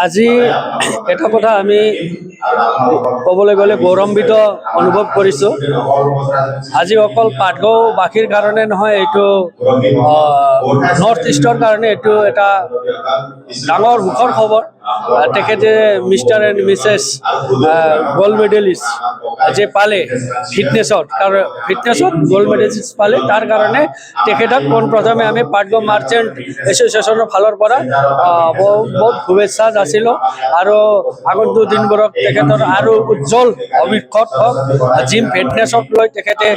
আজি এটা কথা আমি ক'বলৈ গ'লে গৌৰৱান্বিত অনুভৱ কৰিছোঁ। আজি অকল পাটগাঁওবাসীৰ কাৰণে নহয়, এইটো নৰ্থ ইষ্টৰ কাৰণে এইটো এটা ডাঙৰ সুখৰ খবৰ। তেখেতে mister and Mrs gold medallist যে পালে ফিটনেছত গ'ল্ড মেডেলিষ্ট পালে, তাৰ কাৰণে তেখেতক পোনপ্ৰথমে আমি পাটগাঁও মাৰ্চেণ্ট এছ'চিয়েশ্যনৰ ফালৰ পৰা বহুত শুভেচ্ছা যাচিলোঁ। আৰু আগন্তুক দিনবোৰত তেখেতৰ আৰু উজ্জ্বল ভৱিষ্যত হওক, জিম ফিটনেছক লৈ তেখেতে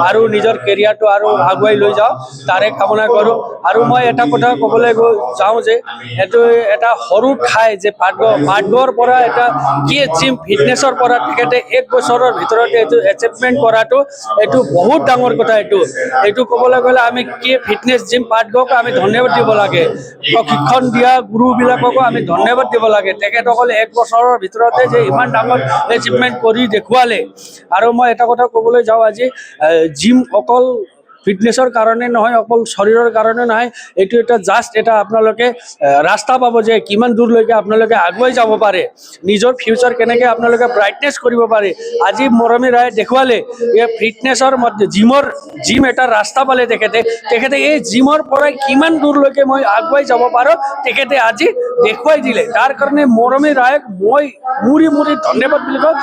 আৰু নিজৰ কেৰিয়াৰটো আৰু আগুৱাই লৈ যাওক, তাৰে কামনা কৰোঁ। আৰু মই এটা কথা ক'বলৈ যাওঁ যে এইটো এটা সৰু ঠাই যে পাটগাঁৱৰ পৰা এটা কি জিম ফিটনেছৰ পৰা তেখেতে 1 বছৰৰ ভিতৰতে এইটো এচিভমেণ্ট কৰাটো এইটো বহুত ডাঙৰ কথা। এইটো ক'বলৈ গ'লে আমি কি ফিটনেছ জিম পাটগাঁৱক আমি ধন্যবাদ দিব লাগে, প্ৰশিক্ষণ দিয়া গুৰুবিলাককো আমি ধন্যবাদ দিব লাগে। তেখেতসকলে 1 বছৰৰ ভিতৰতে যে ইমান ডাঙৰ এচিভমেণ্ট কৰি দেখুৱালে। আৰু মই এটা কথা ক'বলৈ যাওঁ, আজি জিম অকল ফিটনেছৰ কাৰণে নহয়, অকল শৰীৰৰ কাৰণে নহয়, এইটো এটা জাষ্ট এটা আপোনালোকে ৰাস্তা পাব যে কিমান দূৰলৈকে আপোনালোকে আগুৱাই যাব পাৰে, নিজৰ ফিউচাৰ কেনেকৈ আপোনালোকে ব্ৰাইটনেছ কৰিব পাৰে। আজি মৰমী ৰায়ে দেখুৱালে এই ফিটনেছৰ মধ্যে জিম এটা ৰাস্তা পালে তেখেতে এই জিমৰ পৰাই কিমান দূৰলৈকে মই আগুৱাই যাব পাৰোঁ তেখেতে আজি দেখুৱাই দিলে। তাৰ কাৰণে মৰমী ৰায়ক মই মুৰি ধন্যবাদ বুলি কওঁ,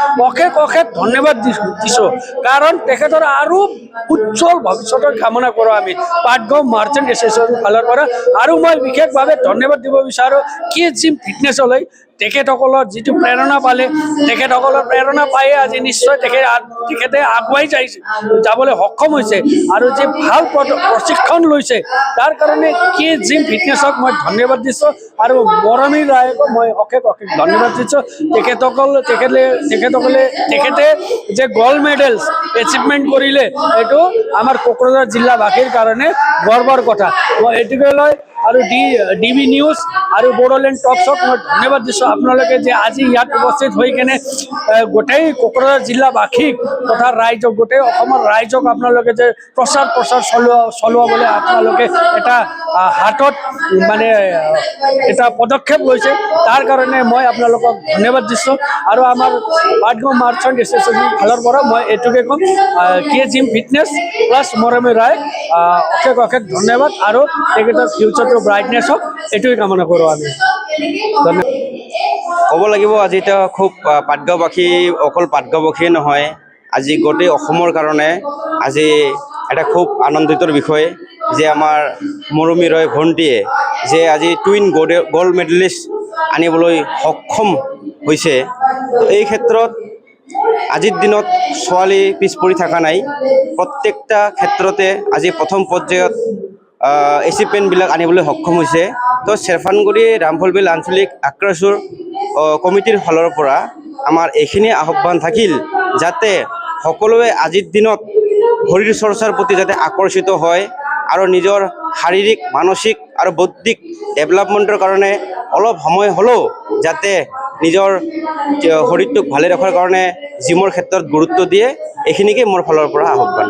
অশেষ ধন্যবাদ দিছোঁ। কাৰণ তেখেতৰ আৰু উজ্জ্বল ভৱিষ্যতৰ কামনা কৰোঁ আমি পাটগাঁও মাৰ্চেণ্ট এছ'চিয়েশ্যনৰ ফালৰ পৰা। আৰু মই বিশেষভাৱে ধন্যবাদ দিব বিচাৰোঁ কি জিম ফিটনেছলৈ। তেখেতসকলৰ যিটো প্ৰেৰণা পালে, তেখেতসকলৰ প্ৰেৰণা পায়ে আজি নিশ্চয় তেখেতে আগুৱাই যাবলৈ সক্ষম হৈছে। আৰু যি ভাল প্ৰশিক্ষণ লৈছে, তাৰ কাৰণে কি জিম ফিটনেছক মই ধন্যবাদ দিছোঁ। আৰু মৰমী ৰায়কো মই অশেষ ধন্যবাদ দিছোঁ। তেখেতে যে গ'ল্ড মেডেল এচিভমেণ্ট কৰিলে, এইটো আমাৰ কোকৰাঝাৰ জিলাবাসীৰ কাৰণে গৰ্বৰ কথা। মই এইটোকে লৈ আৰু ডিবি নিউজ আৰু বড়োলেণ্ড টকছক মই ধন্যবাদ দিছোঁ। আপোনালোকে যে আজি ইয়াত উপস্থিত হৈ কেনে গোটেই কোকৰাঝাৰ জিলাবাসীক তথা ৰাইজক, গোটেই অসমৰ ৰাইজক আপোনালোকে যে প্ৰচাৰ চলোৱাবলৈ আপোনালোকে এটা হাতত মানে এটা পদক্ষেপ লৈছে, তাৰ কাৰণে মই আপোনালোকক ধন্যবাদ দিছোঁ। আৰু আমাৰ পাটগাঁও মাৰ্চেণ্ট এছ'চিয়েশ্যনৰ ফালৰ পৰা মই এইটোকে ক'ম, কি জিম ফিটনেছ প্লাছ মৰমী ৰায় অশেষ ধন্যবাদ। আৰু তেখেতৰ ফিউচাৰটো ব্ৰাইটনেছ হওক, এইটোৱে কামনা কৰোঁ আমি। ধন্যবাদ। ক'ব লাগিব আজি এতিয়া খুব পাটগাঁওবাসী, অকল পাটগাঁওবাসীয়ে নহয়, আজি গোটেই অসমৰ কাৰণে আজি এটা খুব আনন্দিতৰ বিষয় যে আমাৰ মৰমী ৰয় ভণ্টীয়ে যে আজি টুইন গ'ল্ড মেডেলিষ্ট আনিবলৈ সক্ষম হৈছে। এই ক্ষেত্ৰত আজিৰ দিনত ছোৱালী পিছ পৰি থকা নাই, প্ৰত্যেকটা ক্ষেত্ৰতে আজি প্ৰথম পৰ্যায়ত এচিভমেণ্টবিলাক আনিবলৈ সক্ষম হৈছে। তো চেৰফানগুৰি ৰামফলবিল আঞ্চলিক আক্ৰাসুৰ কমিটিৰ ফালৰ পৰা আমাৰ এইখিনি আহ্বান থাকিল যাতে সকলোৱে আজিৰ দিনত শৰীৰ চৰ্চাৰ প্ৰতি যাতে আকৰ্ষিত হয় আৰু নিজৰ শাৰীৰিক, মানসিক আৰু বৌদ্ধিক ডেভেলপমেণ্টৰ কাৰণে অলপ সময় হ'লেও যাতে নিজৰ শৰীৰটোক ভালে ৰখাৰ কাৰণে জিমৰ ক্ষেত্ৰত গুৰুত্ব দিয়ে, এইখিনিকে মোৰ ফালৰ পৰা আহ্বান।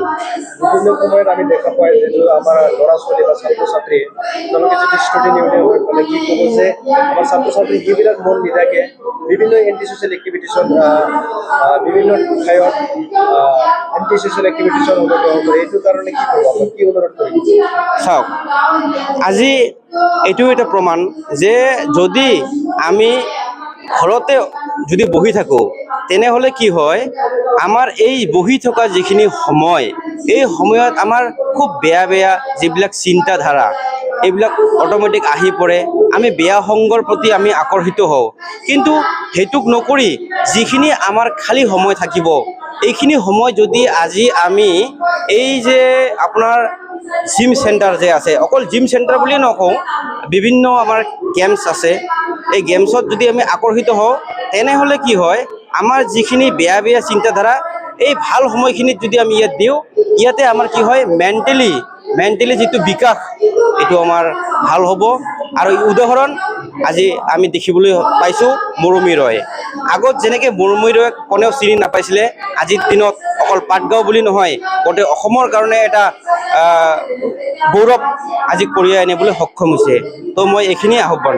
বিভিন্ন সময়ত আমি দেখা পাই যিটো আমাৰ ল'ৰা ছোৱালী বা ছাত্ৰ ছাত্ৰী তেওঁলোকে যদি ষ্টুডেণ্ট ইউনিয়ন হৈ পেলাই কি ক'ব যে আমাৰ ছাত্ৰ ছাত্ৰী সেইবিলাক মন নিদাকে বিভিন্ন এণ্টি ছ'চিয়েল এক্টিভিটিছত বিভিন্ন ঠাইত এণ্টি ছ'চিয়েল এক্টিভিটিছত অংশগ্ৰহণ কৰে। এইটো কাৰণে কি ক'ব, আপুনি কি অনুৰোধ কৰিব? চাওক, আজি এইটো এটা প্ৰমাণ যে যদি আমি ঘৰতে যদি বহি থাকোঁ তেনেহ'লে কি হয়, আমাৰ এই বহি থকা যিখিনি সময়, এই সময়ত আমাৰ খুব বেয়া যিবিলাক চিন্তাধাৰা এইবিলাক অট'মেটিক আহি পৰে, আমি বেয়া সংগৰ প্ৰতি আমি আকৰ্ষিত হওঁ। কিন্তু সেইটোক নকৰি যিখিনি আমাৰ খালী সময় থাকিব, এইখিনি সময় যদি আজি আমি এই যে আপোনাৰ জিম চেণ্টাৰ যে আছে, অকল জিম চেণ্টাৰ বুলিয়ে নকওঁ, বিভিন্ন আমাৰ গেমছ আছে, এই গেমছত যদি আমি আকৰ্ষিত হওঁ তেনেহ'লে কি হয়, আমাৰ যিখিনি বেয়া চিন্তাধাৰা এই ভাল সময়খিনিত যদি আমি ইয়াত দিওঁ, ইয়াতে আমাৰ কি হয় মেণ্টেলি যিটো বিকাশ এইটো আমাৰ ভাল হ'ব। আৰু উদাহৰণ আজি আমি দেখিবলৈ পাইছোঁ মৰমী ৰয়। আগত যেনেকৈ মৰমী ৰয়ক কোনেও চিনি নাপাইছিলে, আজিৰ দিনত অকল পাটগাঁও বুলি নহয়, গোটেই অসমৰ কাৰণে এটা গৌৰৱ আজি কঢ়িয়াই আনিবলৈ সক্ষম হৈছে। তো মই এইখিনিয়ে আহ্বান